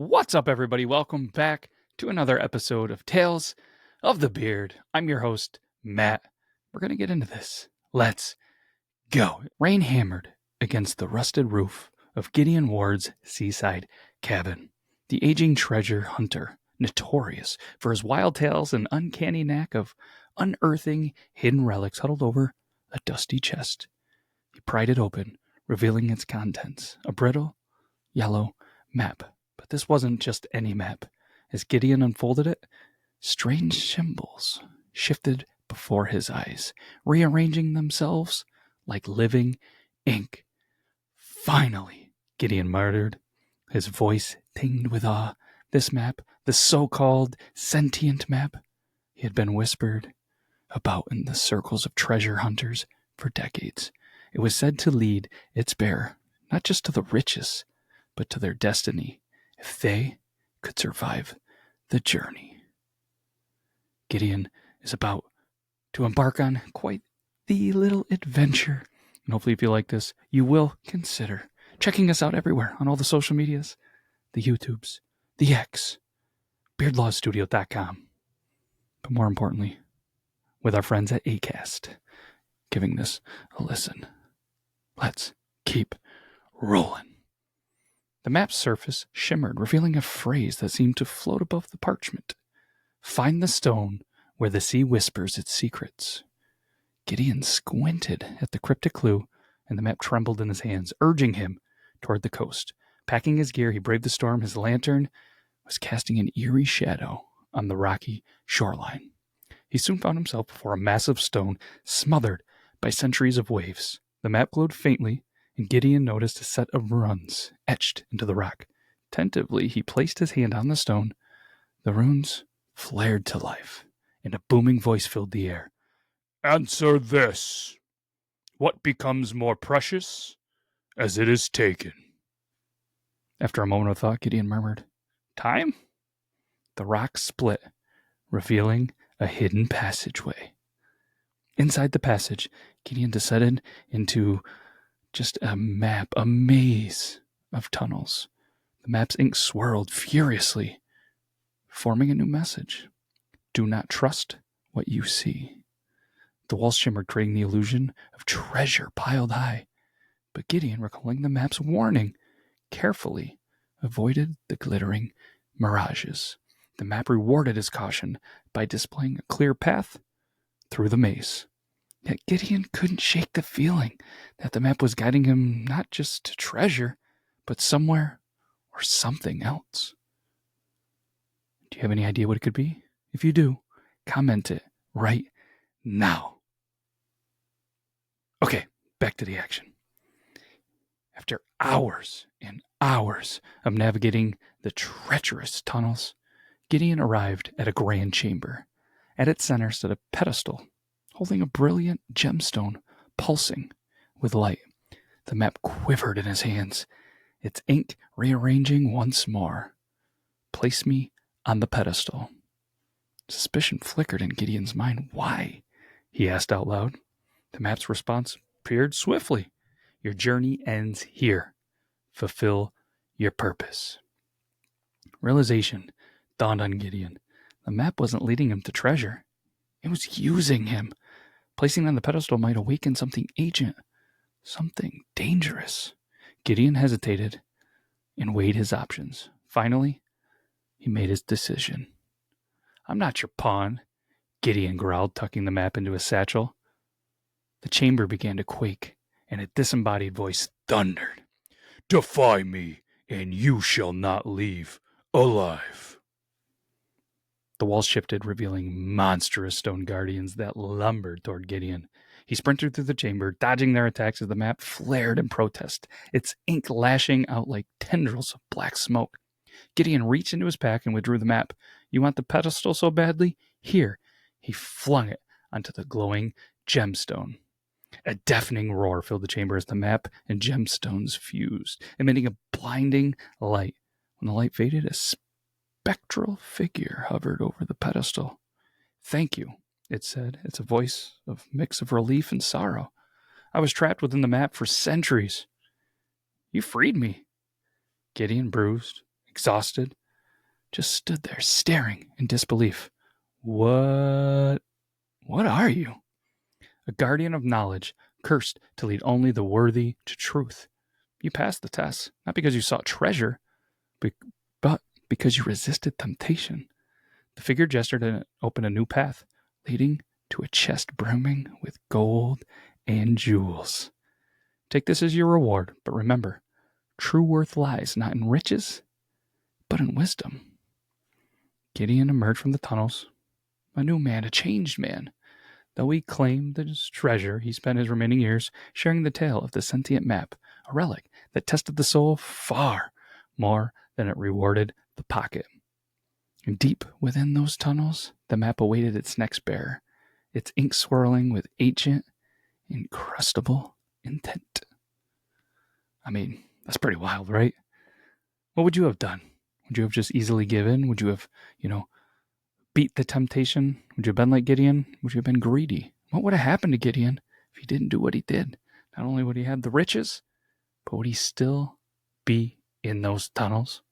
What's up, everybody? Welcome back to another episode of Tales of the Beard. I'm your host, Matt. We're going to get into this. Let's go. Rain hammered against the rusted roof of Gideon Ward's seaside cabin. The aging treasure hunter, notorious for his wild tales and uncanny knack of unearthing hidden relics, huddled over a dusty chest. He pried it open, revealing its contents, a brittle, yellow map. But this wasn't just any map. As Gideon unfolded it, strange symbols shifted before his eyes, rearranging themselves like living ink. Finally, Gideon muttered, his voice tinged with awe. This map, the so-called sentient map, he had been whispered about in the circles of treasure hunters for decades. It was said to lead its bearer not just to the richest, but to their destiny, if they could survive the journey. Gideon is about to embark on quite the little adventure. And hopefully, if you like this, you will consider checking us out everywhere on all the social medias, the YouTubes, the X, beardlawstudio.com. But more importantly, with our friends at Acast, giving this a listen. Let's keep rolling. The map's surface shimmered, revealing a phrase that seemed to float above the parchment. Find the stone where the sea whispers its secrets. Gideon squinted at the cryptic clue, and the map trembled in his hands, urging him toward the coast. Packing his gear, he braved the storm. His lantern was casting an eerie shadow on the rocky shoreline. He soon found himself before a massive stone smothered by centuries of waves. The map glowed faintly, and Gideon noticed a set of runes etched into the rock. Tentatively, he placed his hand on the stone. The runes flared to life, and a booming voice filled the air. Answer this. What becomes more precious as it is taken? After a moment of thought, Gideon murmured, Time? The rock split, revealing a hidden passageway. Inside the passage, Gideon descended into just a map, a maze of tunnels. The map's ink swirled furiously, forming a new message. Do not trust what you see. The walls shimmered, creating the illusion of treasure piled high. But Gideon, recalling the map's warning, carefully avoided the glittering mirages. The map rewarded his caution by displaying a clear path through the maze. Yet Gideon couldn't shake the feeling that the map was guiding him not just to treasure, but somewhere or something else. Do you have any idea what it could be? If you do, comment it right now. Okay, back to the action. After hours and hours of navigating the treacherous tunnels, Gideon arrived at a grand chamber. At its center stood a pedestal holding a brilliant gemstone pulsing with light. The map quivered in his hands, its ink rearranging once more. Place me on the pedestal. Suspicion flickered in Gideon's mind. Why? He asked out loud. The map's response appeared swiftly. Your journey ends here. Fulfill your purpose. Realization dawned on Gideon. The map wasn't leading him to treasure. It was using him. Placing it on the pedestal might awaken something ancient, something dangerous. Gideon hesitated and weighed his options. Finally, he made his decision. I'm not your pawn, Gideon growled, tucking the map into his satchel. The chamber began to quake, and a disembodied voice thundered. Defy me, and you shall not leave alive. The walls shifted, revealing monstrous stone guardians that lumbered toward Gideon. He sprinted through the chamber, dodging their attacks as the map flared in protest, its ink lashing out like tendrils of black smoke. Gideon reached into his pack and withdrew the map. You want the pedestal so badly? Here. He flung it onto the glowing gemstone. A deafening roar filled the chamber as the map and gemstones fused, emitting a blinding light. When the light faded, a spectral figure hovered over the pedestal. Thank you, it said. It's a voice of mix of relief and sorrow. I was trapped within the map for centuries. You freed me. Gideon, bruised exhausted, just stood there staring in disbelief. What are you? A guardian of knowledge, cursed to lead only the worthy to truth. You passed the test, not because you sought treasure, but because you resisted temptation. The figure gestured and opened a new path, leading to a chest brimming with gold and jewels. Take this as your reward, but remember, true worth lies not in riches, but in wisdom. Gideon emerged from the tunnels, a new man, a changed man. Though he claimed his treasure, he spent his remaining years sharing the tale of the sentient map, a relic that tested the soul far more than it rewarded the pocket. And deep within those tunnels, the map awaited its next bearer, its ink swirling with ancient, incrustable intent. I mean, that's pretty wild, right? What would you have done? Would you have just easily given? Would you have, beat the temptation? Would you have been like Gideon? Would you have been greedy? What would have happened to Gideon if he didn't do what he did? Not only would he have the riches, but would he still be in those tunnels?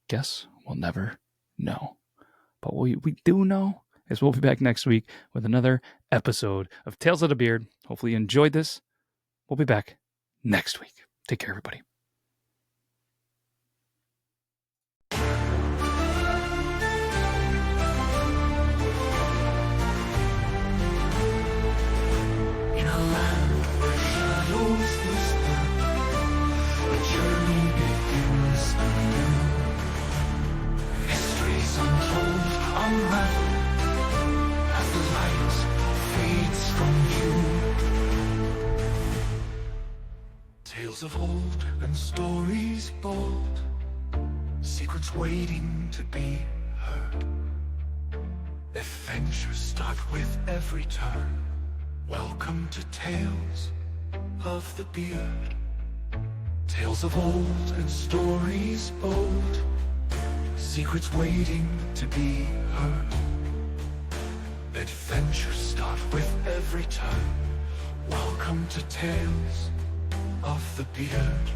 Guess we'll never know. But what we do know is we'll be back next week with another episode of Tales of the Beard. Hopefully you enjoyed this. We'll be back next week. Take care, everybody. Tales of old and stories bold, secrets waiting to be heard. Adventures start with every turn. Welcome to Tales of the Beard. Tales of old and stories bold, secrets waiting to be heard. Adventures start with every turn. Welcome to Tales of the Beard.